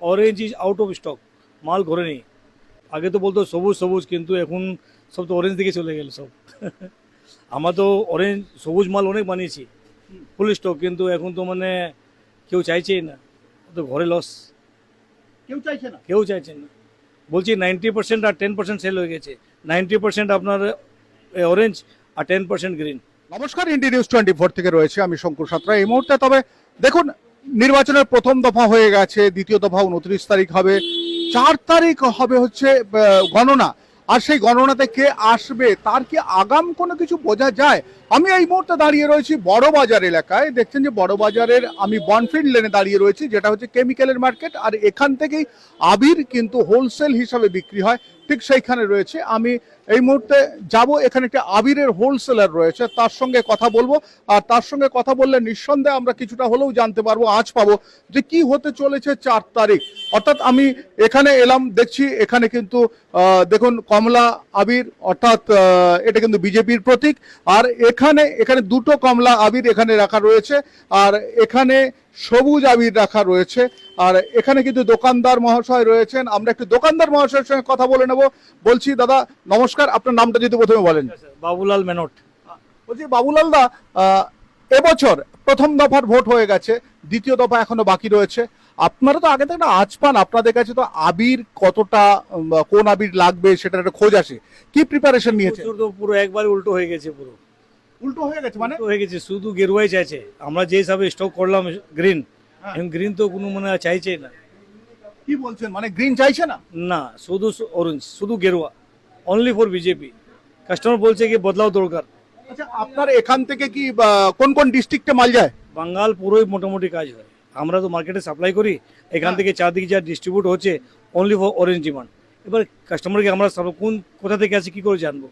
Orange is out of stock, মাল ঘরে নেই। আগে তো বলতো সবুজ সবুজ, কিন্তু এখন সব তো অরেঞ্জ দিকে চলে গেল সব। আমরা তো অরেঞ্জ সবুজ মাল অনেক বানিয়েছি ফুল স্টক, কিন্তু এখন তো মানে কেউ চাইছেই না, তো ঘরে লস। কেউ চাইছে না। কেউ চাইছেন না, বলছি 90% আর 10% সেল হয়ে গেছে। 90% আপনার অরেঞ্জ আর 10% গ্রিন। নমস্কার, ইন্ডিয়া নিউজ 24 থেকে রয়েছে আমি শঙ্কুর সাঁতরা এই মুহূর্তে। তবে দেখুন, নির্বাচনের প্রথম দফা হয়ে গেছে, দ্বিতীয় দফা 29 তারিখ হবে, 4 তারিখ হবে হচ্ছে গণনা। আর সেই গণনাতে কে আসবে তার কি আগাম কোনো কিছু বোঝা যায়? আমি এই মুহূর্তে দাঁড়িয়ে রয়েছি বড় বাজার এলাকায়। দেখছেন যে বড় বাজারের আমি বনফিল্ড লেনে দাঁড়িয়ে রয়েছি, যেটা হচ্ছে কেমিক্যালের মার্কেট। আর এখান থেকেই আবির কিন্তু হোলসেল হিসাবে বিক্রি হয়, ঠিক সেইখানে রয়েছে আমি এই মুহূর্তে যাব। এখানে একটা আবিরের হোলসেলার রয়েছে, তার সঙ্গে কথা বলবো। আর তার সঙ্গে কথা বললে নিঃসন্দেহে আমরা কিছুটা হলেও জানতে পারবো, আজ পাবো যে কি হতে চলেছে 4 তারিখ। অর্থাৎ আমি এখানে এলাম, দেখছি এখানে কিন্তু দেখুন কমলা আবির, অর্থাৎ এটা কিন্তু বিজেপির প্রতীক। আর এখানে এখানে দুটো কমলা আবির এখানে রাখা রয়েছে, আর এখানে সবুজ আবির রাখা রয়েছে। আর এখানে কিন্তু দোকানদার মহাশয় রয়েছেন, আমরা একটু দোকানদার মহাশয়ের সঙ্গে কথা বলে নেব। বলছি দাদা নমস্কার, আপনার নামটা যদি প্রথমে বলেন। বাবুলাল মেনট। বলছি বাবুলাল দা, এবছর প্রথম দফার ভোট হয়ে গেছে, দ্বিতীয় দফা এখনো বাকি রয়েছে। আপনারা তো আগে থেকে একটা আঁচ পান, আপনাদের কাছে তো আবির কতটা, কোন আবির লাগবে সেটার একটা খোঁজ আসে। কি প্রিপারেশন নিয়েছে? তো পুরো একবার উল্টো হয়ে গেছে, পুরো উল্টো হয়ে গেছে মানে? উল্টো হয়ে গেছে, শুধু গেরুয়াই চাইছে। আমরা যে হিসাবে স্টক করলাম গ্রিন, এখন গ্রিন তো কোনো মানে চাইছে না। কি বলছেন, মানে গ্রিন চাইছে না? না, শুধু অরেঞ্জ, শুধু গেরুয়া, অনলি ফর বিজেপি। কাস্টমার বলছে কি বদলাও দরকার। আচ্ছা, আপনার এখান থেকে কি কোন কোন ডিস্ট্রিক্টে মাল যায়? বাঙ্গাল পুরোই মোটামুটি কাজ হয়। আমরা তো মার্কেটে সাপ্লাই করি, এখান থেকে চারদিকে যা ডিস্ট্রিবিউট হচ্ছে অনলি ফর অরেঞ্জ ডিমান্ড। এবার কাস্টমারকে আমরা কোন কোথা থেকে আছে কি করে জানবো?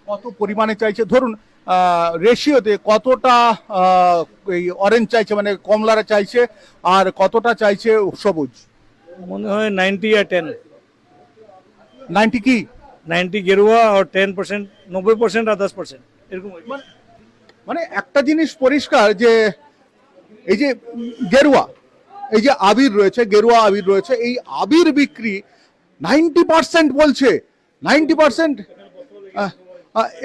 কত পরিমাণে চাইছে, ধরুন রেশিওতে কতটা এই অরেঞ্জ চাইছে, মানে কমলারা চাইছে, আর কতটা চাইছে সবুজ? মনে হয় 90 আর 10। 90 কি? 90 গেরুয়া আর 10%, 90% আর 10% এরকম। মানে একটা জিনিস পরিষ্কার যে এই যে গেরুয়া, এই যে আবির রয়েছে, গেরুয়া আবির রয়েছে, এই আবির বিক্রি 90% বলছে। 90%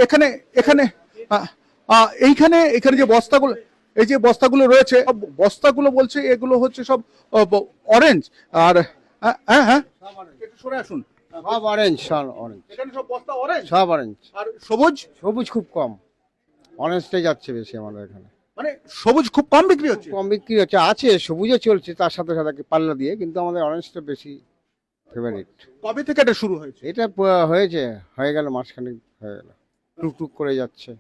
এখানে এখানে এইখানে এখানে যে বস্তাগুলো, এই যে বস্তাগুলো রয়েছে, বস্তাগুলো বলছে এগুলো হচ্ছে সব অরেঞ্জ। আর হ্যাঁ হ্যাঁ, একটু সরে আসুন। সব অরেঞ্জ, সব অরেঞ্জ, এখানে সব বস্তা অরেঞ্জ, সব অরেঞ্জ। আর সবুজ? সবুজ খুব কম, অরেঞ্জটাই যাচ্ছে বেশি আমাদের এখানে। মানে সবুজ খুব কম বিক্রি হচ্ছে। কম বিক্রি হচ্ছে, আছে সবুজও চলছে তার সাথে সাথে পাল্লা দিয়ে, কিন্তু আমাদের অরেঞ্জটা বেশি ফেভারিট। কবে থেকে এটা শুরু হয়েছে? এটা হয়েছে, হয়ে গেল মাসখানেক হয়ে গেল, টুকটুক করে যাচ্ছে।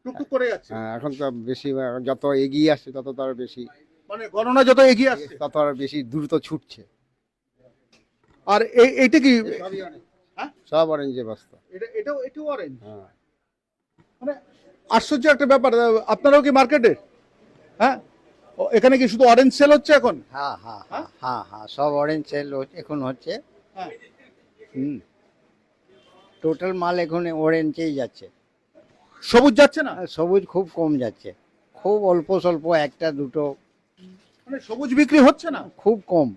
টুকটুক করে যাচ্ছে। হ্যাঁ, এখন তো বেশি, যত এগিয়ে আসছে তত তার বেশি, মানে গণনা যত এগিয়ে আসছে তত আর বেশি দ্রুত ছুটছে। আর এইটা কি? হ্যাঁ, সব অরেঞ্জে বস্তা। এটাও অরেঞ্জ। হ্যাঁ, মানে আশ্চর্য একটা ব্যাপার। আপনারাও কি মার্কেটে? হ্যাঁ, এখানে কি শুধু অরেঞ্জ সেল হচ্ছে এখন? হ্যাঁ হ্যাঁ হ্যাঁ হ্যাঁ হ্যাঁ, সব অরেঞ্জ সেল এখন হচ্ছে। হ্যাঁ। হুম, টোটাল মাল এখন অরেঞ্জেই যাচ্ছে। সবুজ যাচ্ছে না? আর সবুজ খুব কম যাচ্ছে, খুব অল্প স্বল্প, একটা দুটো, মানে সবুজ বিক্রি হচ্ছে না, খুব কম।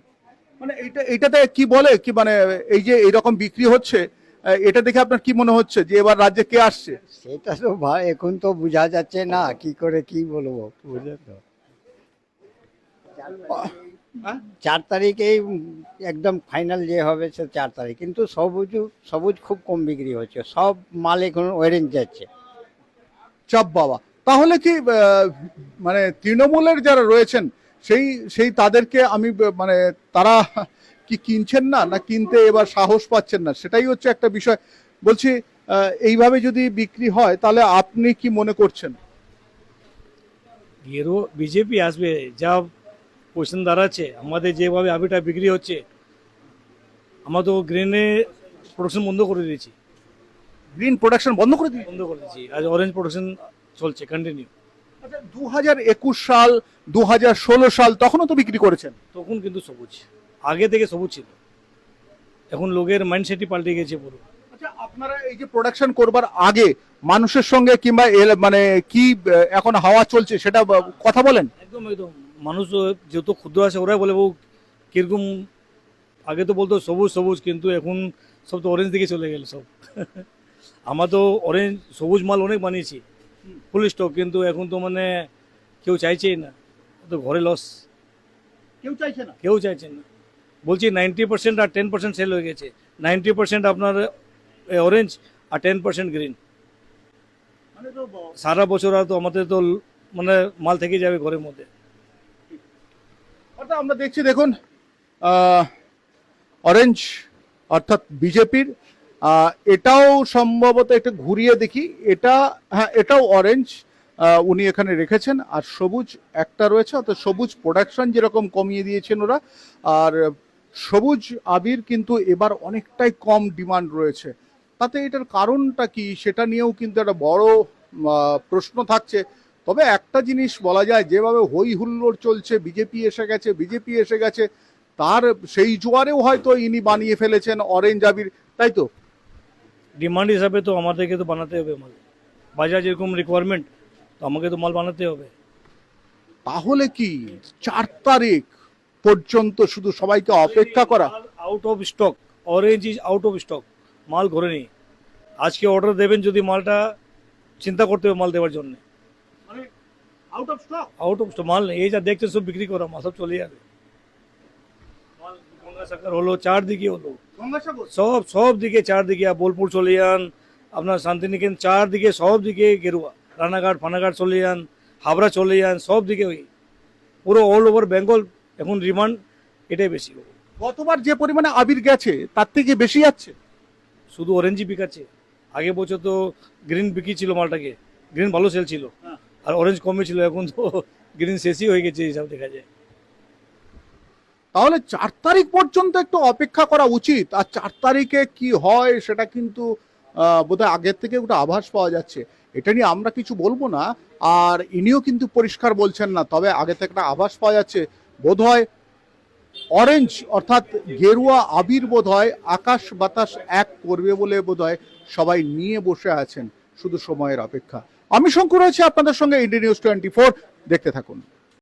মানে এইটাতে কি বলে কি, মানে এই যে এইরকম বিক্রি হচ্ছে, এটা দেখে আপনার কি মনে হচ্ছে যে এবার রাজ্যে কে আসছে? সেটা তো ভাই এখন তো বোঝা যাচ্ছে না, কি করে কি বলবো, বুঝলে তো। হ্যাঁ? 4 তারিখেই একদম ফাইনাল যে হবে সে 4 তারিখ, কিন্তু সবুজ সবুজ খুব কম বিক্রি হচ্ছে, সব মাল এখন অরেঞ্জ যাচ্ছে। চাপ বাবা, তাহলে কি মানে তৃণমূলের যারা রয়েছেন সেই সেই তাদেরকে আমি মানে তারা কি কিনছেন না, না কিনতে এবার সাহস পাচ্ছেন না, সেটাই হচ্ছে একটা বিষয়। বলছি এইভাবে যদি বিক্রি হয় তাহলে আপনি কি মনে করছেন? বিজেপি আসবে, যা পজিশন দাঁড়াচ্ছে, আমাদের যেভাবে আবিটা বিক্রি হচ্ছে, আমরা তো গ্রিনে প্রোডাকশন বন্ধ করে দিয়েছি। গ্রিন প্রোডাকশন বন্ধ করে দিই? বন্ধ করে দিয়েছি, আজ অরেঞ্জ প্রোডাকশন চলছে কন্টিনিউ। আচ্ছা, 2021 সাল 2016 সাল তখনও তো বিক্রি করেছেন। তখন কিন্তু সবুজ, আগে থেকে সবুজ ছিল, এখন লোকের মাইন্ডসেটই পাল্টে গেছে পুরো। আচ্ছা, আপনারা এই যে প্রোডাকশন করবার আগে মানুষের সঙ্গে কিংবা মানে কি এখন হাওয়া চলছে সেটা কথা বলেন? একদম একদম, মানুষ যেহেতু ক্ষুদ্র আছে ওরাই বলে বউ কিরকম আগে তো বলতো সবুজ সবুজ, কিন্তু এখন সব তো অরেঞ্জ দিকে চলে গেল সব। আমরা তো অরেঞ্জ সবুজ মাল অনেক বানিয়েছি ফুল স্টক, কিন্তু এখন তো মানে কেউ চাইছেই না, তো ঘরে লস, কেউ চাইছে না। কেউ চাইছে না। বলছি 90% আর 10% সেল হয়ে গেছে। 90% আপনার অরেঞ্জ আর 10% গ্রিন। মানে তো সারা বছর আর তো আমাদের তো মানে মাল থেকে যাবে ঘরের মধ্যে। অর্থাৎ আমরা দেখছি, দেখুন অরেঞ্জ অর্থাৎ বিজেপির, এটাও সম্ভবত একটু ঘুরিয়ে দেখি, এটা হ্যাঁ এটাও অরেঞ্জ উনি এখানে রেখেছেন, আর সবুজ একটা রয়েছে, অর্থাৎ সবুজ প্রোডাকশন যেরকম কমিয়ে দিয়েছেন ওরা, আর সবুজ আবির কিন্তু এবার অনেকটাই কম ডিমান্ড রয়েছে। তাতে এটার কারণটা কি সেটা নিয়েও কিন্তু একটা বড় প্রশ্ন থাকছে। তবে একটা জিনিস বলা যায়, যেভাবে হই হুল্লোড় চলছে, বিজেপি এসে গেছে, বিজেপি এসে গেছে, তার সেই জোয়ারেও হয়তো ইনি বানিয়ে ফেলেছেন অরেঞ্জ আবির, তাই তো? ডিমান্ড হিসাবে তো আমাদেরকে তো বানাতে হবে মাল, বাজার যেরকম রিকোয়ারমেন্ট, তো আমাকে তো মাল বানাতে হবে। তাহলে কি 4 তারিখ পর্যন্ত শুধু সবাইকে অপেক্ষা করা? Out of stock, orange is out of stock, মাল ঘরে নেই। আজকে অর্ডার দেবেন যদি মালটা চিন্তা করতে হবে মাল দেওয়ার জন্য। মানে out of stock? Out of stock মাল নেই, এই যা দেখছেন সব বিক্রি করা মাল, সব চলে যাবে। মাল গঙ্গাসাগর হলো, চারদিকে হলো, গঙ্গাসাগর সব সব দিকে, চারদিকে বোলপুর চলে যান, আপনার শান্তিনিকেতন, চারদিকে সব দিকে গেরুয়া, রানাঘাট ফানাঘাট চলে যান, হাবড়া চলে যান, সব দিকে ওই পুরো অল ওভার বেঙ্গল এখন ডিমান্ড এটাই বেশি। গতবার যে পরিমাণে আবির গেছে তার থেকে বেশি যাচ্ছে। শুধু অরেঞ্জই বিকাচ্ছে, আগে বছর তো গ্রিন বিক্রি ছিল মালটাকে, গ্রিন ভালো সেল ছিল, আর অরেঞ্জ কমে ছিল, এখন তো গ্রিন শেষই হয়ে গেছে হিসাব দেখা যায়। তাহলে 4 তারিখ পর্যন্ত একটু অপেক্ষা করা উচিত। আর 4 তারিখে কি হয় সেটা কিন্তু বোধহয় আগের থেকে একটা আভাস পাওয়া যাচ্ছে। এটা নিয়ে আমরা কিছু বলবো না, আর ইনিও কিন্তু পরিষ্কার বলছেন না, তবে আগে থেকে একটা আভাস পাওয়া যাচ্ছে বোধহয় অরেঞ্জ অর্থাৎ গেরুয়া আবির বোধহয় আকাশ বাতাস এক করবে বলে বোধহয় সবাই নিয়ে বসে আছেন, শুধু সময়ের অপেক্ষা। আমি শঙ্কর আছি আপনাদের সঙ্গে, ইন্ডিয়া নিউজ 24, দেখতে থাকুন।